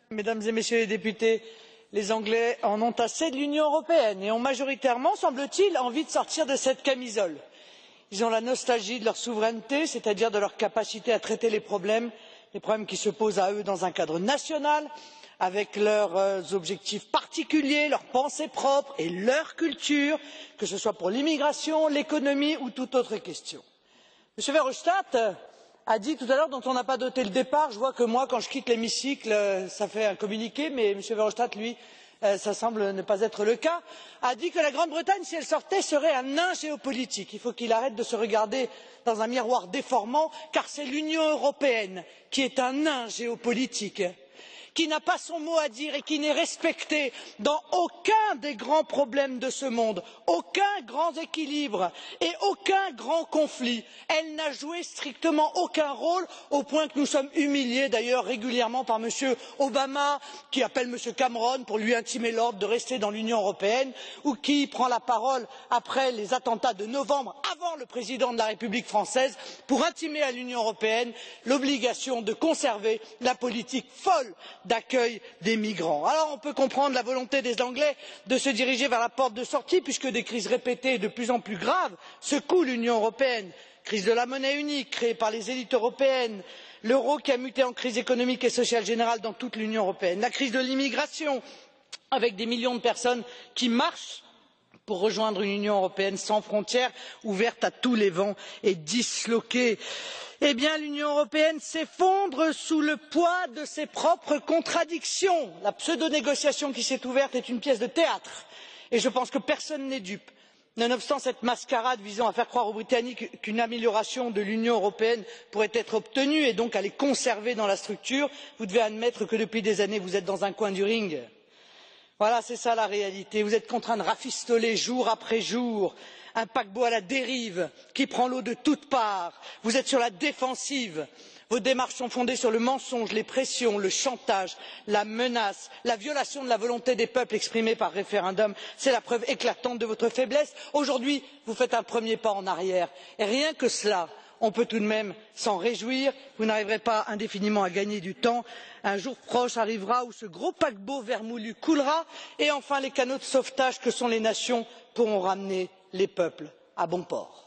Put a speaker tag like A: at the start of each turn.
A: Mesdames et Messieurs les députés, les Anglais en ont assez de l'Union européenne et ont majoritairement, semble-t-il, envie de sortir de cette camisole. Ils ont la nostalgie de leur souveraineté, c'est-à-dire de leur capacité à traiter les problèmes qui se posent à eux dans un cadre national, avec leurs objectifs particuliers, leurs pensées propres et leur culture, que ce soit pour l'immigration, l'économie ou toute autre question. M. Verhofstadt a dit tout à l'heure, dont on n'a pas noté le départ, je vois que moi, quand je quitte l'hémicycle, ça fait un communiqué, mais M. Verhofstadt, lui, ça semble ne pas être le cas, a dit que la Grande-Bretagne, si elle sortait, serait un nain géopolitique. Il faut qu'il arrête de se regarder dans un miroir déformant, car c'est l'Union européenne qui est un nain géopolitique, qui n'a pas son mot à dire et qui n'est respecté dans aucun des grands problèmes de ce monde, aucun grand équilibre et aucun grand conflit. Elle n'a joué strictement aucun rôle, au point que nous sommes humiliés d'ailleurs régulièrement par M. Obama, qui appelle M. Cameron pour lui intimer l'ordre de rester dans l'Union européenne, ou qui prend la parole après les attentats de novembre, avant le président de la République française, pour intimer à l'Union européenne l'obligation de conserver la politique folle d'accueil des migrants. Alors on peut comprendre la volonté des Anglais de se diriger vers la porte de sortie, puisque des crises répétées et de plus en plus graves secouent l'Union européenne. Crise de la monnaie unique créée par les élites européennes, l'euro qui a muté en crise économique et sociale générale dans toute l'Union européenne, la crise de l'immigration avec des millions de personnes qui marchent pour rejoindre une Union européenne sans frontières, ouverte à tous les vents et disloquée. Eh bien, l'Union européenne s'effondre sous le poids de ses propres contradictions. La pseudo-négociation qui s'est ouverte est une pièce de théâtre et je pense que personne n'est dupe. Nonobstant cette mascarade visant à faire croire aux Britanniques qu'une amélioration de l'Union européenne pourrait être obtenue et donc à les conserver dans la structure, vous devez admettre que depuis des années vous êtes dans un coin du ring. Voilà, c'est ça la réalité. Vous êtes contraints de rafistoler jour après jour un paquebot à la dérive qui prend l'eau de toutes parts. Vous êtes sur la défensive. Vos démarches sont fondées sur le mensonge, les pressions, le chantage, la menace, la violation de la volonté des peuples exprimée par référendum. C'est la preuve éclatante de votre faiblesse. Aujourd'hui, vous faites un premier pas en arrière. Et rien que cela, on peut tout de même s'en réjouir. Vous n'arriverez pas indéfiniment à gagner du temps. Un jour proche arrivera où ce gros paquebot vermoulu coulera et enfin les canaux de sauvetage que sont les nations pourront ramener les peuples à bon port.